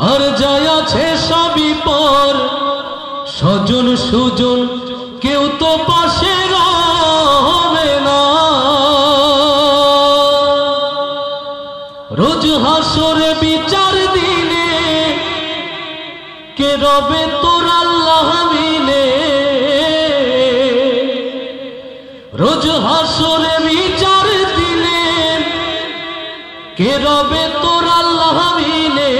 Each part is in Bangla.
আর যাই আছে সবই পর, স্বজন সুজন কেউ তো পাশে রবে না। রোজ হাসরে বিচার দিনে কে রবে তোর আল্লাহ বিনে। রোজ হাসরে বিচার দিনে কে রবে তোর আল্লাহ বিনে।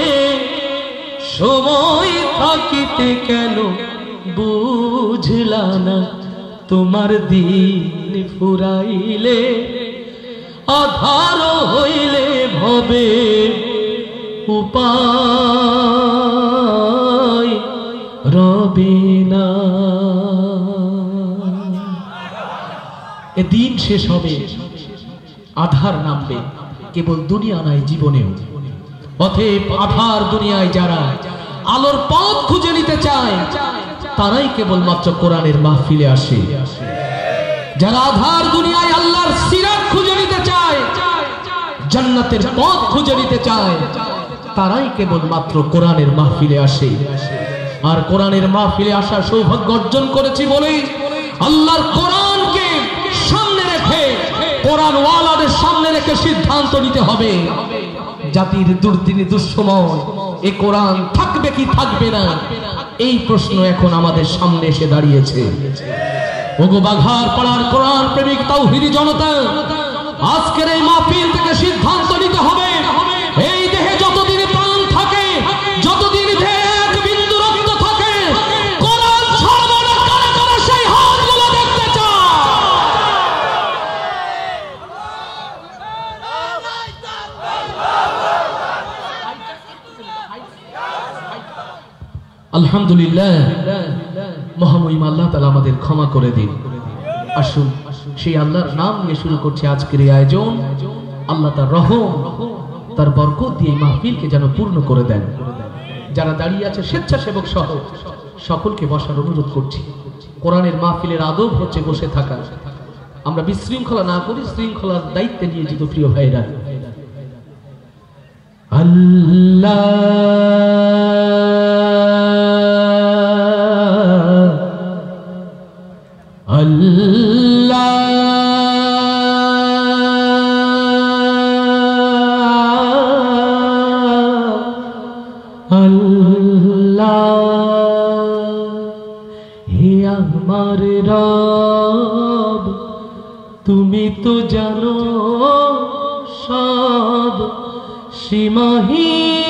সময় থাকিতে কেন বুঝলা না, তোমার দিন ফুরাইলে আধার হইলে ভবে উপায় রবে না। এ দিন শেষ হবে, আধার নামবে, কেবল দুনিয়া নয় জীবনেও। অতএব আধার দুনিয়ায় যারা আলোর পথ খুঁজে নিতে চায় তারাই কেবলমাত্র কোরআনের মাহফিলে আসে। যারা আধার দুনিয়ায় আল্লাহর সিরাত খুঁজে নিতে চায়, জান্নাতের পথ খুঁজে নিতে চায়, তারাই কেবলমাত্র কোরআনের মাহফিলে আসে। আর কোরআনের মাহফিলে আসার সৌভাগ্য অর্জন করেছি বলেই আল্লাহর কোরআনকে সামনে রেখে, কোরআন ওয়ালাদের সামনে রেখে সিদ্ধান্ত নিতে হবে জাতির দুর্দিনে দুঃসময় এই কোরআন থাকবে কি থাকবে না, এই প্রশ্ন এখন আমাদের সামনে এসে দাঁড়িয়েছে। ওগো বাঘার পাড়ার কোরআন প্রেমিক তাওহীদি জনতা, আজকের এই মাহফিল থেকে সিদ্ধান্ত নিতে হবে, এই দেহে যতদিন প্রাণ থাকে, যতদিন দেহে এক বিন্দু রক্ত থাকে, কোরআন ছাড়বো না। কারা কারা সেই হাতগুলো দেখতে চায়? আলহামদুলিল্লাহ, মহামহিম আল্লাহ তাআলা আমাদের ক্ষমা করে দিন। আসুন সেই আল্লাহর নাম নিয়ে শুরু করছে আজকের এই আয়োজন। আল্লাহ তার রহম, তার বরকত দিয়ে মাহফিলকে যেন পূর্ণ করে দেন। যারা দাঁড়িয়ে আছে স্বেচ্ছাসেবক সহ সকলকে বসার অনুরোধ করছি। কোরআনের মাহফিলের আদব হচ্ছে বসে থাকা। আমরা বিশৃঙ্খলা না করি, শৃঙ্খলার দায়িত্বে নিয়োজিত প্রিয় ভাইরা। আল্লাহ আল্লাহ আল্লাহ, হে আমার রব, তুমি তো জানো সব, সীমাহীন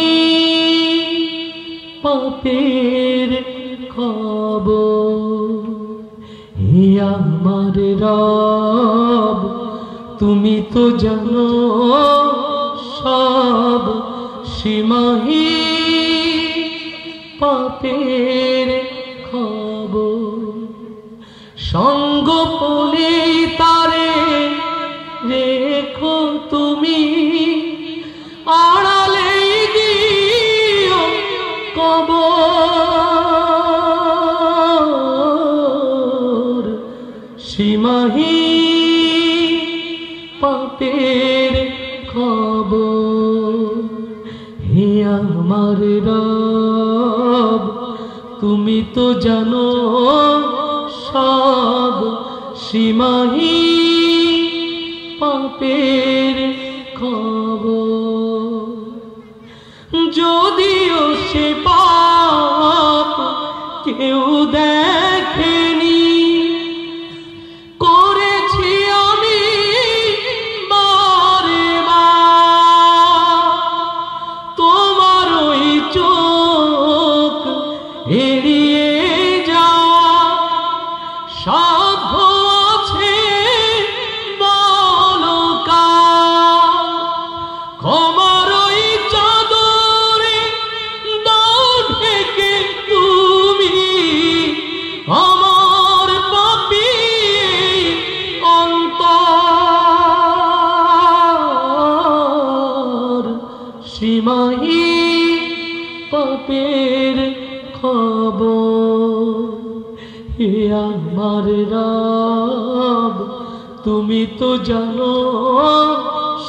পাপের খবর। হে আমার রব, তুমি তো জানো সব, সীমাহীন পাপের খবর। সঙ্গোপনে তারে রেখো তুমি, আড়ালে দিও কবর। সীমাহীন পাপের খবর। হে আমার রব, তুমি তো জানো সব, সীমাহীন পাপের খবর। যদিও সে পাপ কেউ দেখেনি, করেছি আমি বারে বার, তোমার ওই চোখ এড়িয়ে যাওয়া সাধ্য আছে বলো কার? ক্ষমার ওই চাদরে দাও ঢেকে তুমি আমার পাপী অন্তর। সীমাহীন পাপের খবর। হে আমার রব, তুমি তো জানো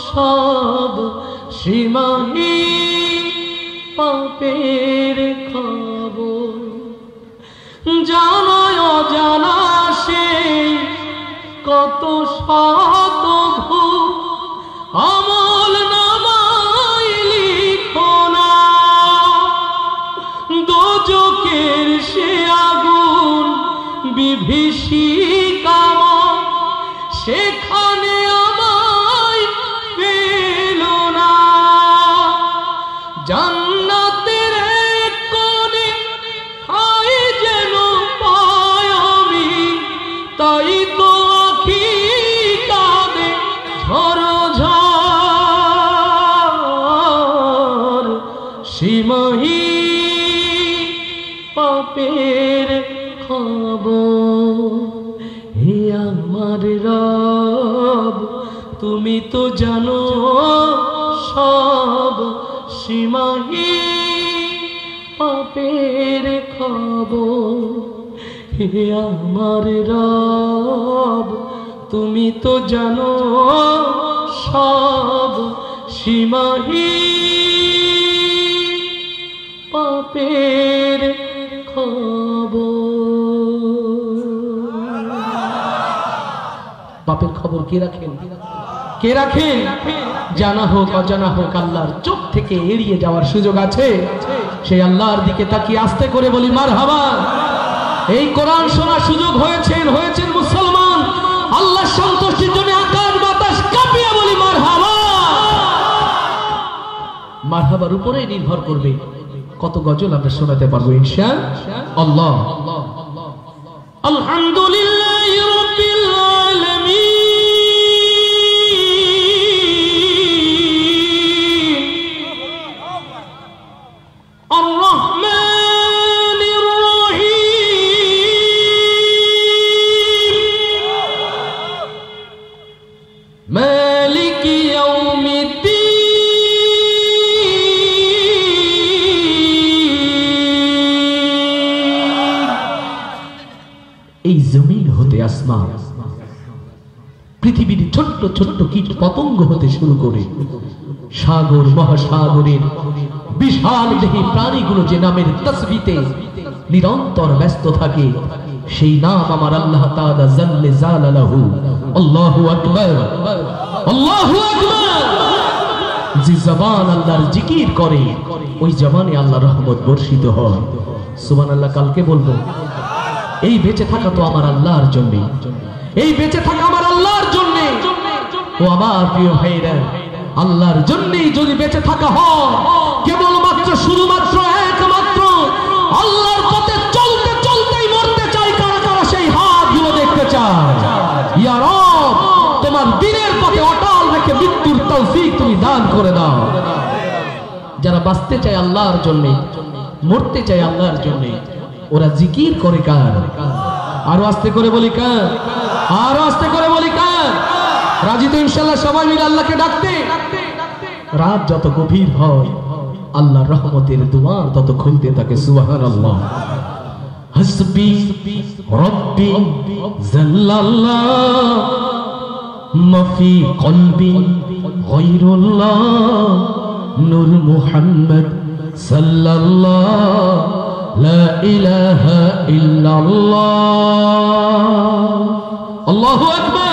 সব, সীমাহীন পাপের খবর জানায় অজানা সে কত শত ভুল আমল নামায় লিখো না দোজখের সে আগুন বিভীষিকাময় সেখানে আমায় পেল না জান্নাতের এক কোণে ঠাঁই যেন পাই আমি তাই তো আঁখি কাঁদে ঝরঝর সীমাহীন পাপের খবর হে আমার রব তুমি তো জানো সব সীমাহীন পাপের খবর হে আমার রব তুমি তো জানো সব সীমাহীন পাপের খবর পাপের খবর কে রাখেন কে রাখেন জানা হোক অজানা হোক আল্লাহর চোখ থেকে এড়িয়ে যাওয়ার সুযোগ আছে সেই আল্লাহর দিকে তাকিয়ে আস্তে করে বলি মারহাবা এই কোরআন শোনার সুযোগ হয়েছেন মুসলমান আল্লাহর সন্তুষ্টির জন্য আকাশ বাতাস কাঁপিয়ে বলি মারহাবা মারহাবার উপরেই নির্ভর করবে কত গজল আমরা শোনাতে পারবো ইনশাআল্লাহ আলহামদুলিল্লাহি রাব্বিল আলামিন الرحمن الرحيم مالك يوم এই জমিন হতে আসমান পৃথিবীর ছোট্ট ছোট্ট কীট পতঙ্গ হতে শুরু করে সাগর মহাসাগরের বিশাল দেহী প্রাণীগুলো যে নামের তাসবিতে নিরন্তর ব্যস্ত থাকে সেই নাম আমার আল্লাহ তাআলা জাল্লে জালালাহু আল্লাহু আকবার আল্লাহু আকবার যে জবান আল্লাহর জিকির করে ওই জবানে আল্লাহর রহমত বর্ষিত হয় সুবহানাল্লাহ কালকে বলবো এই বেঁচে থাকা তো আমার আল্লাহর জন্য এই বেঁচে থাকা আমার আল্লাহর জন্য ও আমার প্রিয় ভাইরা আল্লাহর জন্যই যদি বেঁচে থাকা হয় কেবলমাত্র শুধুমাত্র একমাত্র আল্লাহর পথে চলতে চলতেই মরতে চাই কারা কারা সেই হাতগুলো দেখতে চায় ইয়া রব তোমার দ্বীনের পথে অটল রেখে মৃত্যুর তৌফিক তুমি দান করে দাও যারা বাঁচতে চায় আল্লাহর জন্য মরতে চায় আল্লাহর জন্য ওরা জিকির করে কার আরো আস্তে করে বলি কার আরো আস্তে করে বলি কার রাজি তো ইনশাআল্লাহ সবাই মিলে আল্লাহকে ডাকতে রাত যত গভীর হয় আল্লাহর রহমতের দুয়ার তত খুলতে থাকে সুবহানাল্লাহ হাসবি রব্বি জাল্লাল্লাহ মাফি কলবি গায়রুল্লাহ নূর মুহাম্মদ সাল্লাল্লাহ লা ইলাহা ইল্লাল্লাহ আল্লাহু আকবার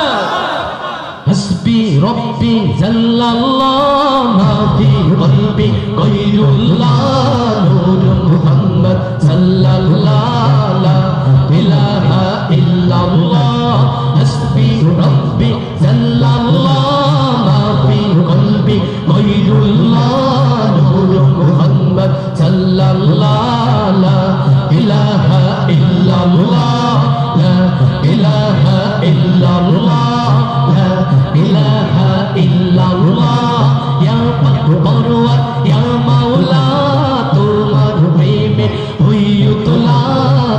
حسبي ربي جل الله ما في قلبي غير الله نور محمد صلى الله لا إله إلا الله حسبي ربي جل الله ما في قلبي غير الله نور محمد صلى الله لا إله إلا الله لا إله إلا الله ইলাহা ইল্লাল্লাহ ইয়া পারওয়ার ইয়া মাওলা তোমার প্রেমে হইয়ুতলা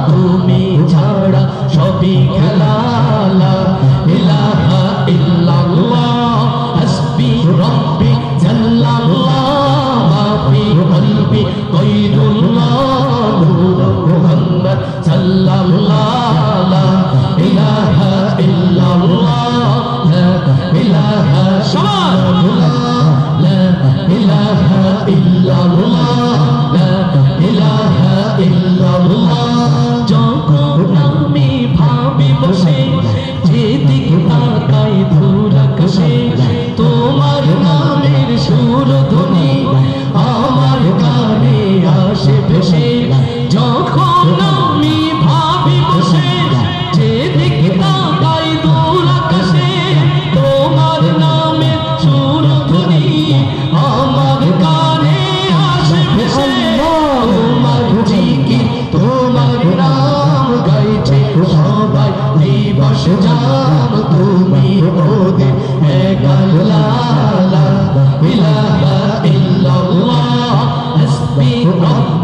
তুমি ছাড়া সবই খেলা লা ইলাহা ইল্লাল্লাহ হাসবি রব্বি জাল্লাল্লাহ মা ফি কলবি গায়রুল্লাহ নূর মুহাম্মদ সাল্লাল্লাহ লা ইলাহা ইল্লাল্লাহ إله إلا الله لا إله إلا الله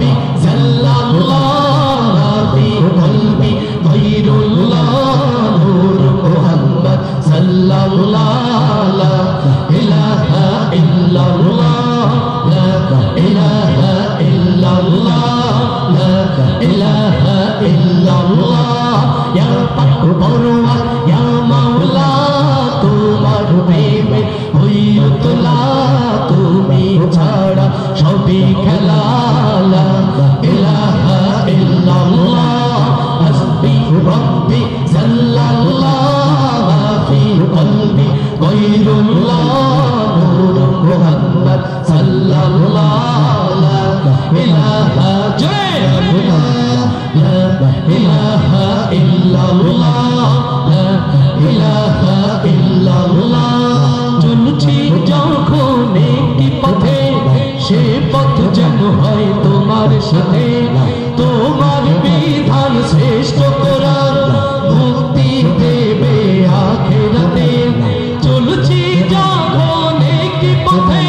রব্বি সাল্লাল্লাহু ফি কলবি গায়রুল্লাহ নূর মুহাম্মদ সাল্লাল্লাহু লা ইলাহা ইল্লাল্লাহ লা ইলাহা ইল্লাল্লাহ লা ইলাহা ইল্লাল্লাহ ইয়া পাক পরওয়ার ইয়া মাওলা তোমার প্রেমে হইও তোলা তুমি ছাড়া সবই খেলা লা ইলাহা ইল্লাল্লাহ হাসবি রব্বি সাল্লাল্লাহু ফি কলবি গায়রুল্লাহ নূর মুহাম্মদ সাল্লাল্লাহু লা ইলাহা ইলাহা ইল্লাল্লাহ লা ইলাহা ইল্লাল্লাহ চলছি যখন একটি পথে সে পথ যেন হয় তোমার সাথে তোমার বিধান শ্রেষ্ঠ কোরআন মুক্তি দেবে আখিরাতে চলছি যখন একটি পথে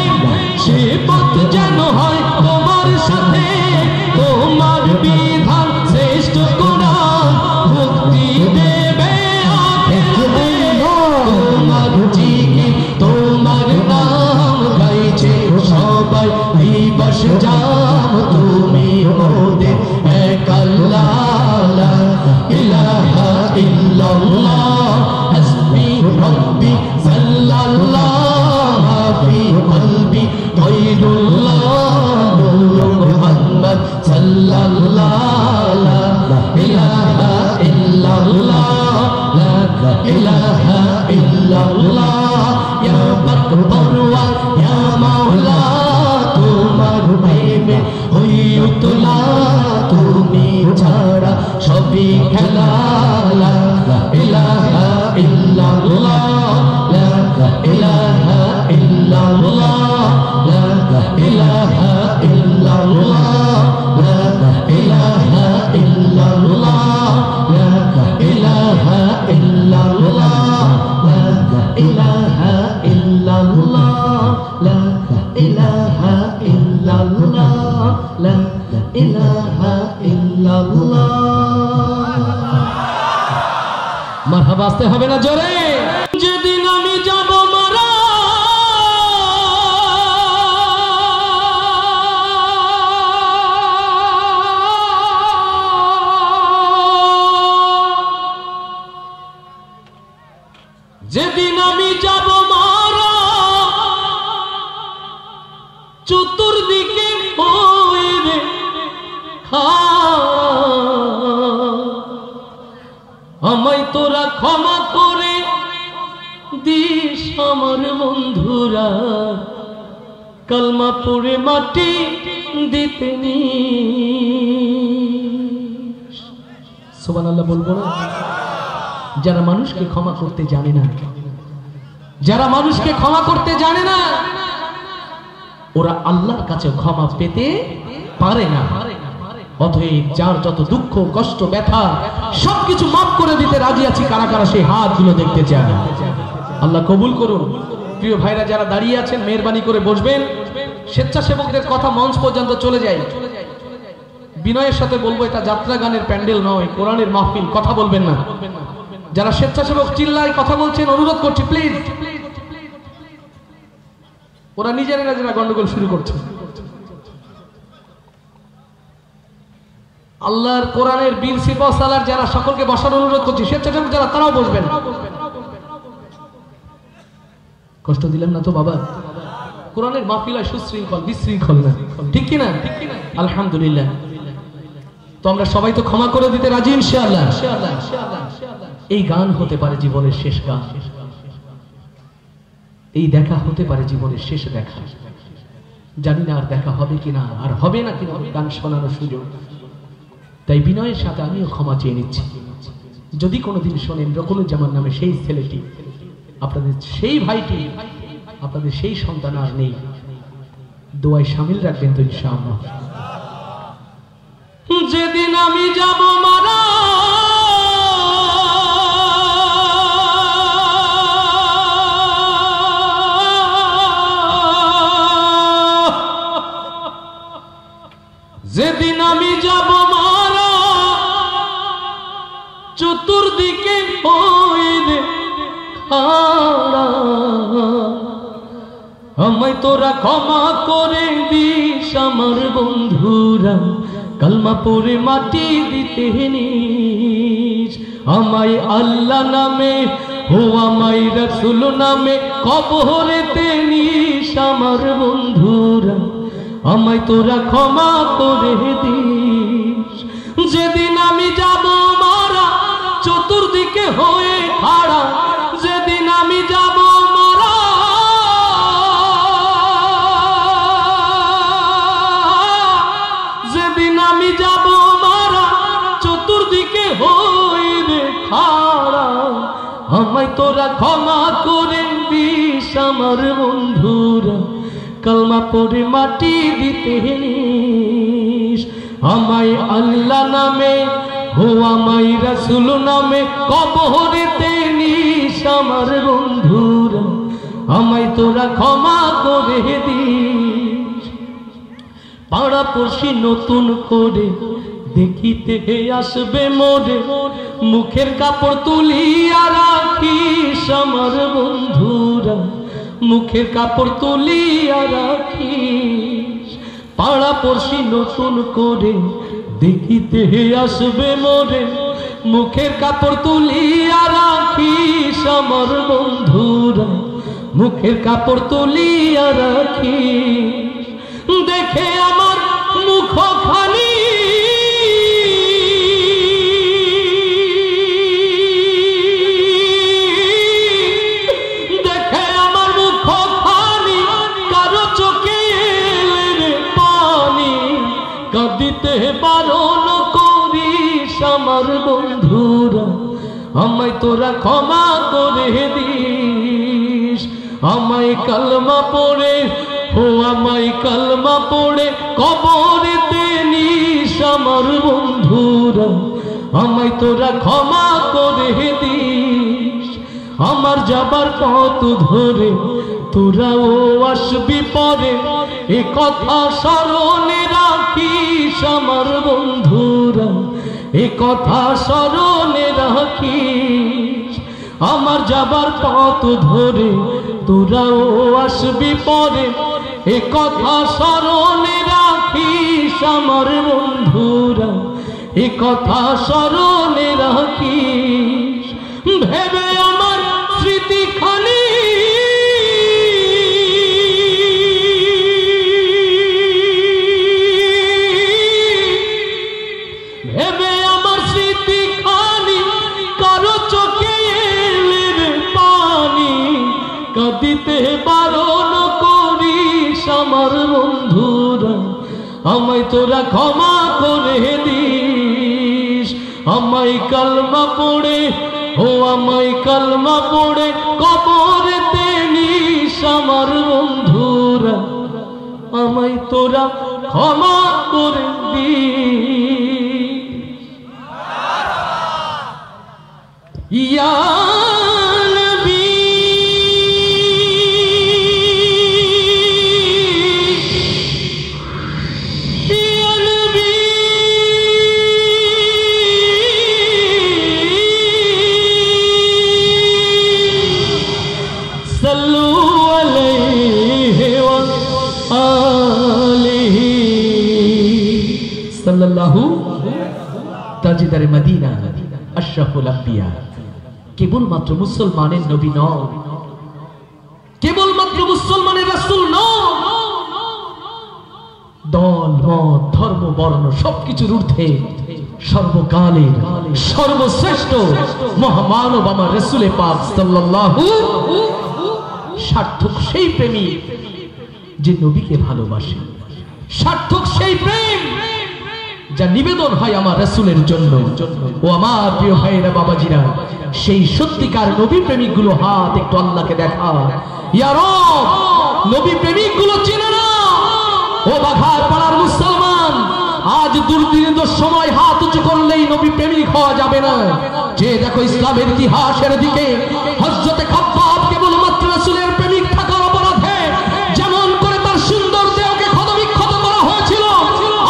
সে পথ যেন হয় তোমার সাথে তোমার বিধান শ্রেষ্ঠ কোরআন মুক্তি দেবে আখিরাতে তোমার জিকির তোমার নাম গাইছে সবাই দিবস জাম তুমি মোদের এক আল্লাহ লা ইলাহা ইল্লাল্লাহ হাসবি রব্বি সাল্লাল্লাহু ফি কলবি গায়রুল্লাহ নূর মুহাম্মদ সাল্লাল্লাহু লা ইলাহা ইল্লাল্লাহ লা ইলাহা ইল্লাল্লাহ ইয়া পাক পরওয়ার ইয়া মাওলা তোমার প্রেমে হইও তোলা তুমি ছাড়া সবই খেলা লা ইলাহা ইল্লাল্লাহ লা ইলাহা ইল্লাল্লাহ লা ইলাহা ইল্লাল্লাহ লা ইলাহা ইল্লাল্লাহ লা ইলাহা ইল্লাল্লাহ লা ইলাহা ইল্লাল্লাহ লা ইলাহা ইল্লাল্লাহ লা ইলাহা ইল্লাল্লাহ মারহাবা আসতে হবে না জোরে যেদিন আমি যাব মারা যেদিন আমি যাব মারা চতুর্দিকে হইবে আমায় তোরা ক্ষমা করে দিস আমার বন্ধুরা কালমা পড়ে মাটি দিতে নি সুবহানাল্লাহ বলবো না যারা মানুষকে ক্ষমা করতে জানে না যারা মানুষকে ক্ষমা করতে জানে না ওরা আল্লাহর কাছে ক্ষমা পেতে পারে না অতএব যার যত দুঃখ কষ্ট ব্যথা সবকিছু মাফ করে দিতে রাজি আছি কারা কারা সেই হাতগুলো দেখতে চায় আল্লাহ কবুল করুন প্রিয় ভাইরা যারা দাঁড়িয়ে আছেন মেহেরবানি করে বসবেন স্বেচ্ছাসেবকদের কথা মঞ্চ পর্যন্ত চলে যায় বিনয়ের সাথে বলবো এটা যাত্রা গানের প্যান্ডেল নয় কোরআনের মাহফিল কথা বলবেন না যারা স্বেচ্ছাসেবক চিল্লায় কথা বলছেন অনুরোধ করছি প্লিজ ওরা নিজেরা যারা গন্ডগোল শুরু করছে আল্লাহর কোরআনের বীর সিপাহ সালার যারা সকলকে বসার অনুরোধ করছি স্বেচ্ছাসেবক যারা তারাও বসবেন কষ্ট দিলেন না তো বাবা কোরআনের মাহফিলায় সুশৃঙ্খল বিশৃঙ্খল না ঠিক কি না আলহামদুলিল্লাহ তো আমরা সবাই তো ক্ষমা করে দিতে রাজি ইনশাআল্লাহ এই গান হতে পারে জীবনের শেষ গান এই দেখা হতে পারে জীবনের শেষ দেখা জানি না আর দেখা হবে কিনা আর হবে না কিনা গান শোনানোর সুযোগ তাই বিনয়ের সাথে আমিও ক্ষমা চেয়ে নিচ্ছি যদি কোনোদিন শোনেন রকুলুজ্জামান নামে সেই ছেলেটি আপনাদের সেই ভাইটি আপনাদের সেই সন্তান আর নেই দোয়ায় শামিল রাখবেন তো ইনশাআল্লাহ যেদিন আমি যাব মারা যেদিন যেদিন আমি যাব মারা চতুর্দিকে হইবে খাড়া, আমায় তোরা ক্ষমা করে দিস আমার বন্ধুরা, কালমা পড়ে মাটি দিতে নিস। আমায় আল্লাহ নামে ও আমায় রাসূল নামে কবরেতে নিস আমার বন্ধুরা, আমায় তোরা ক্ষমা করে দিস। যেদিন আমি যাব মারা চতুর্দিকে হয়ে খাড়া, যেদিন আমি যাব মারা যেদিন আমি যাব মারা চতুর্দিকে হইবে খাড়া, আমায় তোরা ক্ষমা করে দিস আমার বন্ধুরা, কালমা পড়ে মাটি দিতে নিস। আমায় আল্লাহ নামে ও আমায় রাসূল নামে কবরেতে নিস আমার বন্ধুরা, আমায় তোরা ক্ষমা করে দিস। পাড়া পড়শি নতুন করে দেখিতে আসবে মোরে, মুখের কাপড় তুলিয়া রাখিস আমার বন্ধুরা, মুখের কাপড় তুলিয়া রাখিস। পাড়া পড়শি নতুন করে দেখিতে আসবে মোরে, মুখের কাপড় তুলিয়া রাখিস আমার বন্ধুরা, মুখের কাপড় তুলিয়া রাখিস। দেখে আমার মুখখানি কাঁদিতে বারণ করিস আমার বন্ধুরা, আমায় তোরা ক্ষমা করে দিস। আমায় কালমা পড়ে ও আমায় কালমা পড়ে কবরেতে নিস আমার বন্ধুরা, আমায় তোরা ক্ষমা করে দিস। আমার যাবার পথ ধরে তোরাও আসবি পরে, এ কথা স্মরণে রাখিস আমার বন্ধুরা, এ কথা স্মরণে রাখিস। আমার যাবার পথ ধরে তোরাও আসবি পরে, এ কথা স্মরণে রাখিস আমার বন্ধুরা, এ কথা স্মরণে রাখিস। ভেবে আমার স্মৃতিখানি ভেবে আমার স্মৃতিখানি কারো চোখে এলে পানি, কাঁদিতে বারণ করিস আমার বন্ধুরা, আমায় তোরা ক্ষমা করে দিস। আমায় কালমা পড়ে ও আমায় কালমা পড়ে কবরেতে নিস আমার বন্ধুরা, আমায় তোরা ক্ষমা করে দিস। ইয়া নবী ইয়া নবী সাল্লু আলাইহি ওয়া আলিহি সাল্লাল্লাহু তাজিদারে মদিনা আশরাফুল আম্বিয়া। কেবলমাত্র মুসলমানের নবী নন, কেবলমাত্র মুসলমানের রাসূল নন, দল মত ধর্ম বর্ণ সবকিছুর ঊর্ধ্বে সর্বকালের সর্বশ্রেষ্ঠ মহামানব আমার রাসূল পাক সাল্লাল্লাহু। সার্থক সেই প্রেমিক যে নবীকে ভালোবাসে, সার্থক সেই প্রেম যা নিবেদন হয় আমার রাসূলের জন্য। ও আমার প্রিয় ভাইরা বাবাজিরা, সেই সত্যিকার নবী প্রেমিক গুলো হাত একটু আল্লাহকে দেখা। ইয়া রব, নবী প্রেমিক গুলো চেনে না। ও বাঘার পাড়ার মুসলমান, আজ দুর্দিনের সময় হাত উঁচু করলেই নবী প্রেমিক হওয়া যাবে না। যে দেখো ইসলামের ইতিহাসের দিকে হযরতে খাব্বাব কেবলমাত্র রাসূলের প্রেমিক থাকার অপরাধে যেমন করে তার সুন্দর দেহকে ক্ষতবিক্ষত করা হয়েছিল,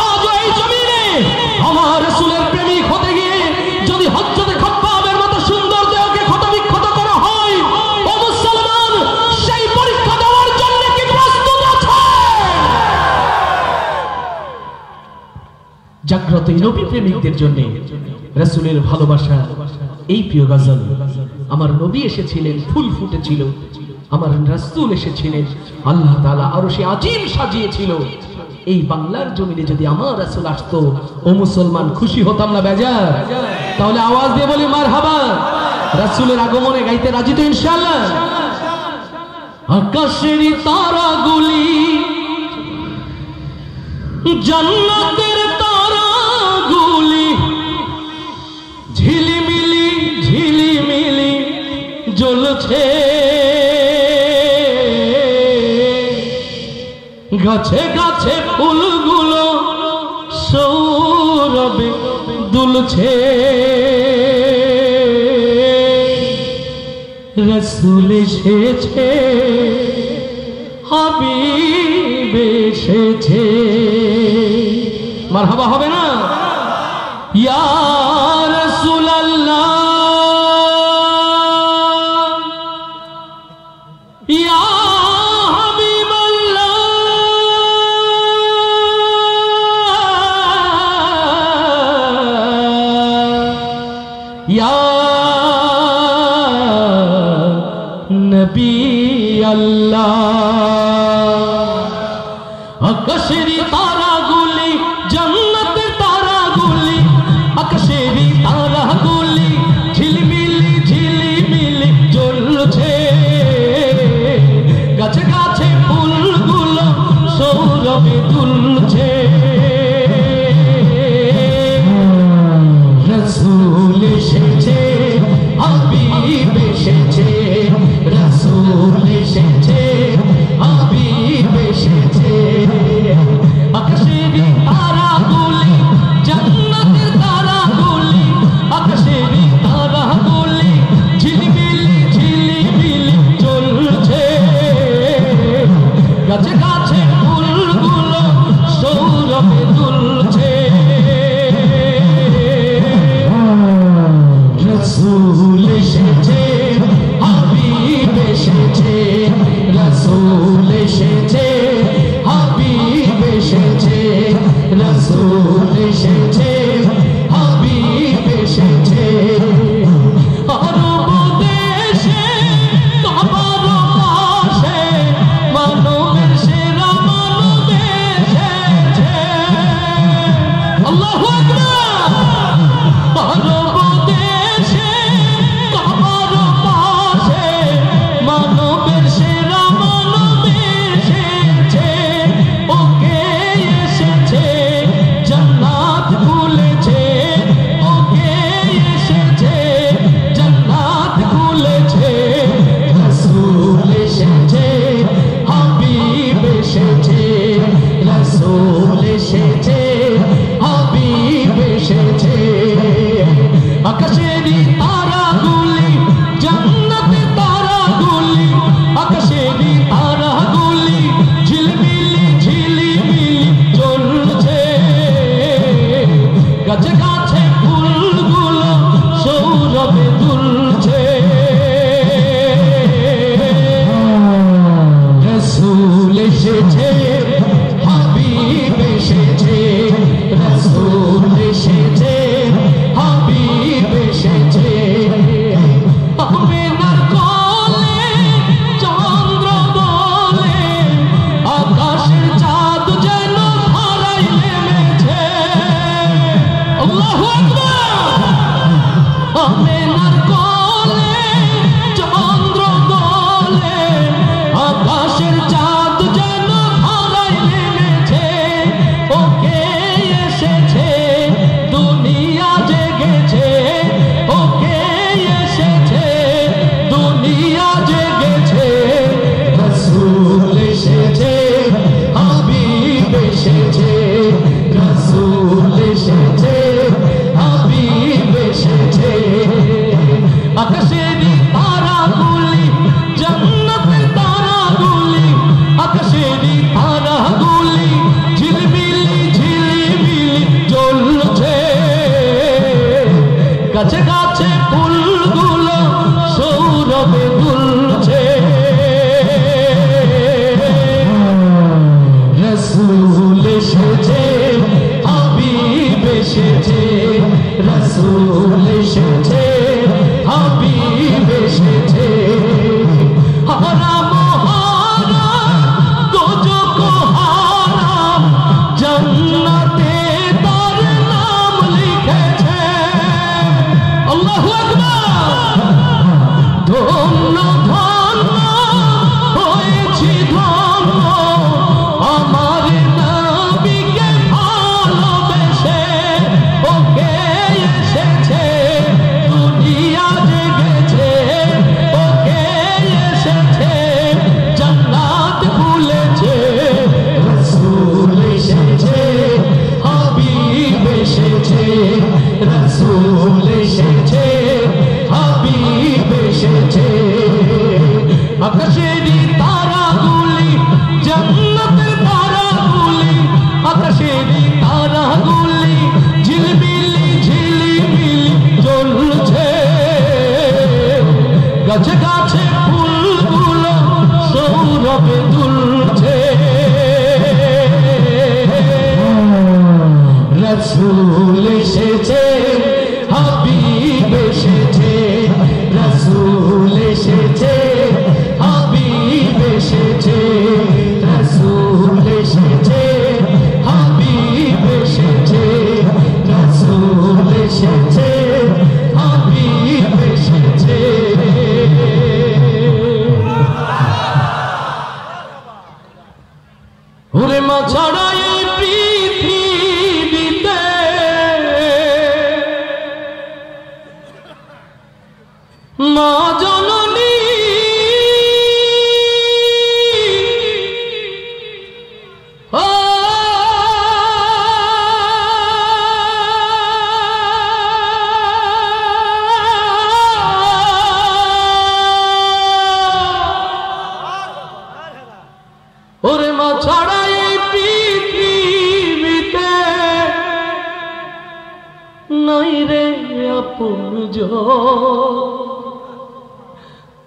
আজ এই জমিনে জাগ্রত এই নবী প্রেমিকদের জন্য রাসূলের ভালোবাসা এই প্রিয় গজল। আমার নবী এসেছিলেন, ফুল ফুটেছিল, আমার রাসূল এসেছিলেন, আল্লাহ তাআলা আরশে আজিম সাজিয়েছিল। এই বাংলার জমিনে যদি আমার রাসূল আসতো, ও মুসলমান খুশি হতাম না বেজার? তাহলে আওয়াজ দিয়ে বলি মারহাবা। রাসূলের আগমনে গাইতে রাজি তো ইনশাআল্লাহ? আকাশের তারাগুলি, জান্নাতের তারাগুলি, ঝিলিমিলি ঝিলিমিলি জ্বলছে, গাছে গাছে ফুলগুলো সৌরভে দুলছে, রাসূল এসেছে, হাবিব এসেছে। মারহাবা হবে না? ইয়া রাসূলুল্লাহ, ইয়া হাবিবাল্লাহ, ইয়া নবী আল্লাহ। আকাশের তারাগুলি, জান্নাতের তারাগুলি, আকাশের তারাগুলি ঝিলমিলি ঝিলিমিলি জ্বলছে, গাছে গাছে ফুলগুলো সৌরভে দুলছে, রাসূল এসেছে, হাবিব এসেছে, রাসূল এসেছে, হাবিব এসেছে। আকাশের তারাগুলি, জান্নাতের তারাগুলি, আকাশের তারাগুলি ঝিলমিলি ঝিলিমিলি জ্বলছে, গাছে গাছে ফুলগুলো সৌরভে দুলছে, রাসূল এসেছে, হাবিব এসেছে, রাসূল এসেছে, হাবিব এসেছে, রাসূল এসেছে, হাবিব এসেছে। আরব দেশে কাবার পাশে মানবের সেরা মানব এসেছে, আল্লাহু আকবার। আরব দেশে কাবার পাশে মানবের সেরা মানব এসেছে, ওকে এসেছে, জান্নাত খুলেছে, ওকে এসেছে, জান্নাত খুলেছে, রাসূল এসেছে, হাবিব এসেছে, রাসূল এসেছে, হাবিব এসেছে। আকাশের তারাগুলি, জান্নাতের তারাগুলি, আকাশের তারাগুলি ঝিলমিলি ঝিলিমিলি জ্বলছে, গাছে গাছে ফুলগুলো সৌরভে দুলছে, রাসূল এসেছে, হাবিব এসেছে, রাসূল এসেছে, হাবিব এসেছে। আমেনার কোলে চন্দ্র দোলে, আকাশের চাঁদ যেন ধরায় নেমেছে, আল্লাহু আকবার। আমেনার কোলে চন্দ্র দোলে, আকাশের চাঁদ যেন ধরায় নেমেছে, ওকে এসেছে, দুনিয়া জেগেছে, ওকে এসেছে, দুনিয়া জেগেছে, রাসূল এসেছে, হাবিব এসেছে, রাসূল এসেছে, হাবিব এসেছে। আকাশের তারাগুলি, জান্নাতের তারাগুলি, আকাশের তারাগুলি ঝিলমিলি ঝিলিমিলি জ্বলছে, গাছে গাছে ফুলগুলো সৌরভে দুলছে, রাসূল এসেছে, হাবিব রাসূল এসেছে হাবিব এসেছে হারাম হারাম দোজখ হারাম জান্নাতে তার নাম লিখেছে আল্লাহু আকবার ধন্য ধন্য হয়েছি ধন্য আমার নবীকে ভালোবেসে ওকে এসেছে দুনিয়া জেগেছে ওকে এসেছে জান্নাত খুলেছে রাসূল এসেছে হাবিব এসেছে রাসূল এসেছে হাবিব এসেছে আকাশেরই তারাগুলি জান্নাতের তারাগুলি আকাশেরই তারাগুলি ঝিলমিলি ঝিলিমিলি জ্বলছে গাছে গাছে ফুলগুলো সৌরভে দুলছে রাসূল এসেছে হাবিব এসেছে রাসূল এসেছে হাবিব এসেছে রাসূল এসেছে হাবিব এসেছে রাসূল এসেছে হাবিব এসেছে ওরে মা ছাড়া এই পৃথিবীতে মা জননী ওরে মা ছাড়া এই পৃথিবীতে নাই রে আপনজন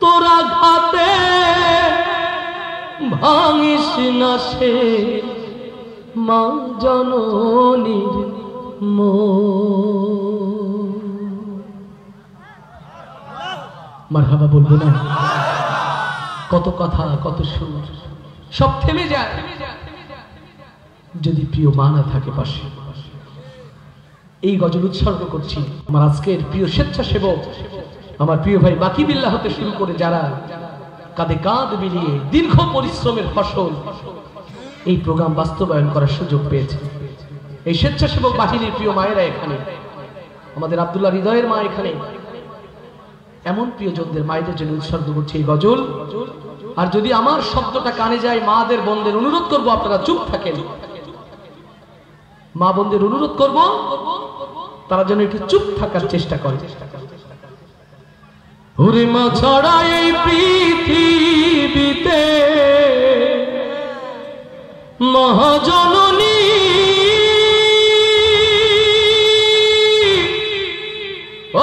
তোরা ঘাতে ভাঙিস না সে মা জননীর মারহাবা বলবো না কত কথা কত সুর সব থেমে যায় যদি প্রিয় মা না থাকে পাশে এই গজল উৎসর্গ করছি আমার আজকের প্রিয় স্বেচ্ছাসেবক আমার প্রিয় ভাই বাকি বিল্লাহ হতে শুরু করে যারা কাঁধে কাঁধ মিলিয়ে দীর্ঘ পরিশ্রমের ফসল এই প্রোগ্রাম বাস্তবায়ন করার সুযোগ পেয়েছে এই স্বেচ্ছাসেবক বাহিনীর প্রিয় মায়েরা এখানে আমাদের আব্দুল্লাহ হৃদয়ের মা এখানে এমন প্রিয়জনদের মায়েদের জন্য উৎসর্গ করছি এই গজল আর যদি আমার শব্দটা কানে যায় মাদের বোনদের অনুরোধ করব আপনারা চুপ থাকেন মা বোনদের অনুরোধ করব তারা যেন একটু চুপ থাকার চেষ্টা করে ওরে মা ছাড়া এই পৃথিবীতে মহাজননী ও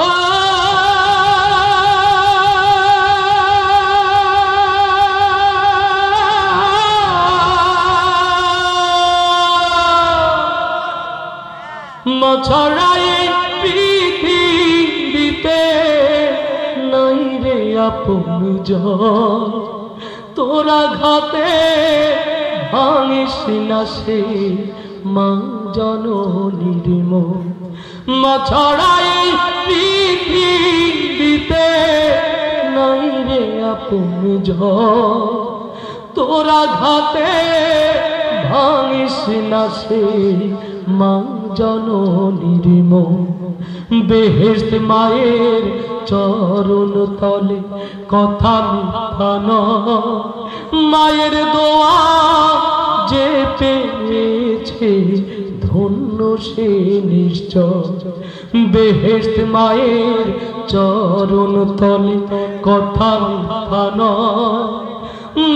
মা ছাড়া এই পৃথিবীতে নাই রে আপনজন তোরা ঘাতে ভাঙিস না সে মা জননীর মন মা ছাড়া এই পৃথিবীতে নাই রে আপনজন তোরা ঘাতে ভাঙিস না সে মা জননীর মন বেহেশত মায়ের চরণ তলে কথা মিথ্যা নয় মায়ের দোয়া যে পেয়েছে ধন্য সে নিশ্চয় বেহেশত মায়ের চরণ তলে কথা মিথ্যা নয়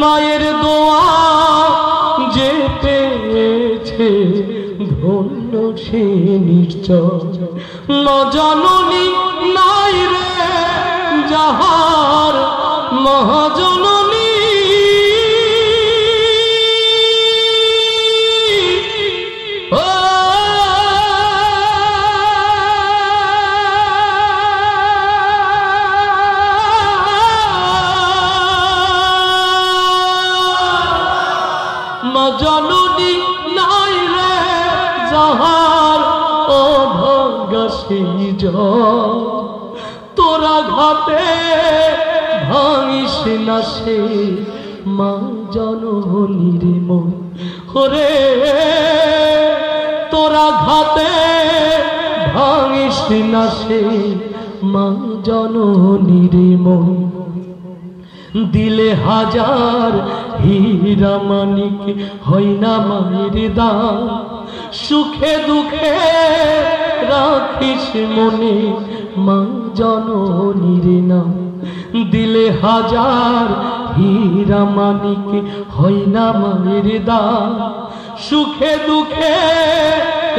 মায়ের দোয়া যে পেয়েছে ধন্য সে নিশ্চয় মা জননী নাই রে যাহার মহাজননী সেই জল তোরা ঘাতে ভাঙিস না সে মা জননীর মন ওরে তোরা ঘাতে ভাঙিস না সে মা জননীর মন দিলে হাজার হীরা মানিক হয় না মায়ের দান সুখে দুঃখে রাখিস মনে মা জননীর নাম দিলে হাজার হীরা মানিক হয় না মায়ের দান সুখে দুঃখে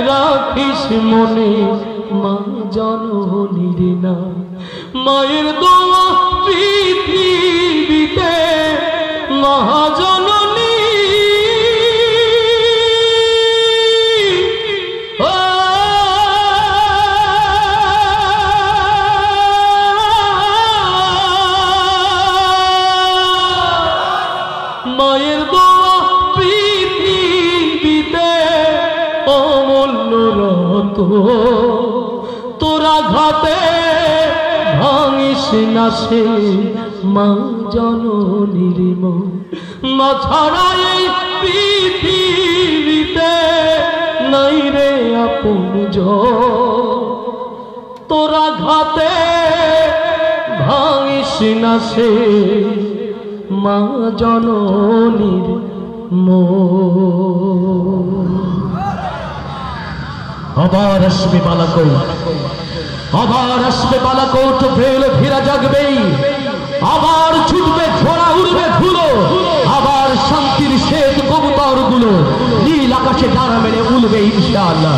রাখিস মনে মা জননীর নাম মায়ের দোয়া পৃথিবীতে মহাজননী মায়ের দোয়া পৃথিবীতে অমূল্য রত্ন তোরা ঘাতে ভাঙিস না সে মা জননীর মন মা ছাড়া এই পৃথিবীতে নাই রে আপন তোরা ঘাতে ভাঙিস না সে মা জননীর মন আবার আসবে বালাকোট আবার আসবে বালাকোট ভেল ফিরা জাগবেই আবার ছুটবে ঝোড়া উড়বে ধুলো আবার শান্তির শ্বেত কবুতর গুলো নীল আকাশে ডানা মেলে উড়বে ইনশাআল্লাহ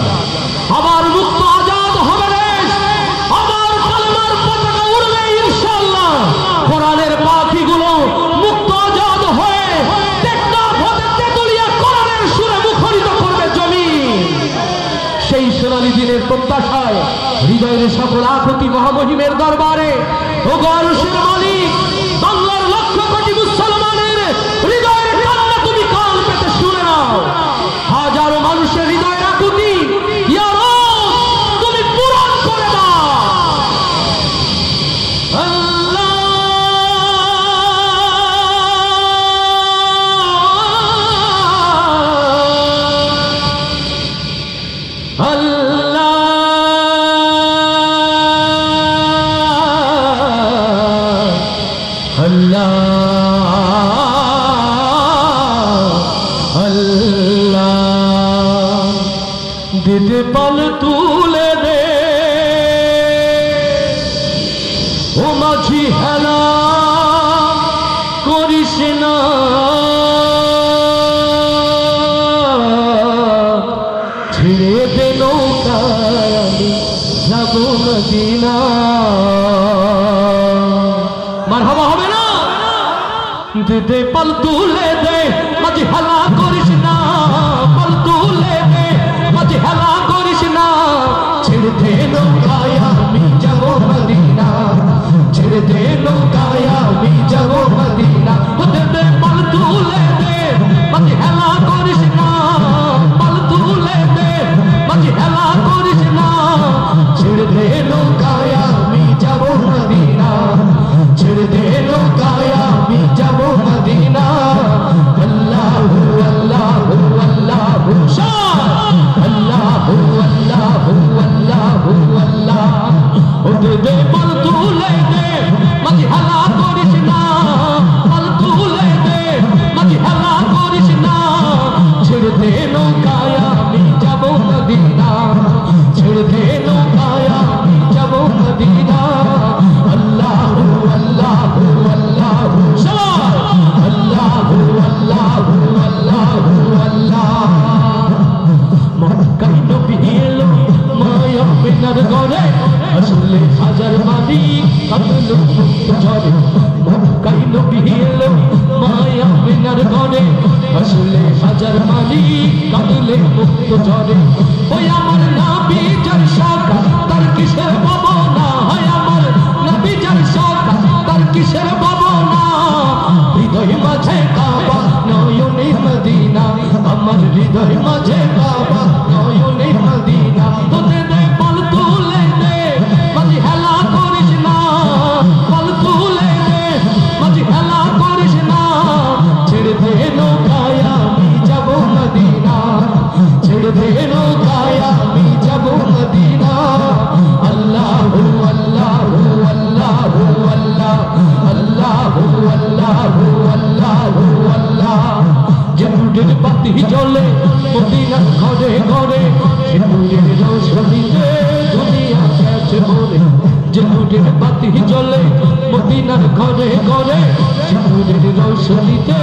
আবার মুক্ত আজাদ হবে দেশ আবার কালেমার পতাকা উড়বে ইনশাআল্লাহ কোরআনের পাখিগুলো মুক্ত আজাদ হয়ে টেকনাফ হতে তেতুলিয়া কোরআনের সুরে মুখরিত করবে জমিন সেই সোনালী দিনের প্রত্যাশায় হৃদয়ের সকল আকুতি মহামহিমের দরবারে ও গরুশের মালিক বাংলার লক্ষ কোটি মুসলমানের হৃদয়ের কান্না তুমি কান পেতে শুনে নাও হাজারো মানুষের হৃদয়ের আকুতি ইয়া রব তুমি পূরণ করে দাও আল্লাহ আল্লাহ দিদি পাল তুলে দে ও মাঝি হেলা করিস না ছেড়ে দে নৌকায় আমি যাব মদিনা মারহাবা হবে না দিদি পাল তুলে দে মাঝি হেলা করিস না পাল তুলে দে মাঝি হেলা করিস না ছেড়ে দে নৌকায় আমি যাব মদিনা ছেড়ে দে নৌকায় আমি যাব মদিনা দিদি পাল তুলে দে মাঝি হেলা করিস না পাল তুলে দে মাঝি হেলা করিস না ছেড়ে দে নৌকায় আমি যাব মদিনা ছেড়ে দে নৌকায় আমি যাব মদিনা আল্লাহু আল্লাহু আল্লাহু আল্লাহু আল্লাহু আল্লাহু আল্লাহ ও দে পাল তুলে দে মাঝি হেলা করিস না পাল তুলে দে মাঝি হেলা করিস না ছেড়ে দে নৌকায় আমি যাব মদিনা ছেড়ে দে নৌকায় আমি যাব মদিনা আল্লাহু আল্লাহু আল্লাহু আল্লাহু আল্লাহু আল্লাহু আল্লাহ মক্কায় নবী এলো মায়া মিনার ঘরে আসলে হাজার মানি কাটলো মুক্ত ঝরে মক্কায় নবী এলো মায়া মিনার ঘরে আসলে হাজার মানি কাটলে মুক্ত ঝরে ওই আমার নবী যার শাখা তার কিসের ভাবনা হয় আমার নবী যার শাখা তার কিসের ভাবনা হৃদয় মাঝে কাবা নয়নে মদিনা আমার হৃদয় মাঝে কাবা নয়নে মদিনা তোতে দে পাল তুলে দে বাতি জ্বলে মদিনার ঘরে ঘরে, সে নূরের রোশনীতে দুনিয়া গেছে ভরে। যে নূরের বাতি জ্বলে মদিনার ঘরে ঘরে, সে নূরের রোশনীতে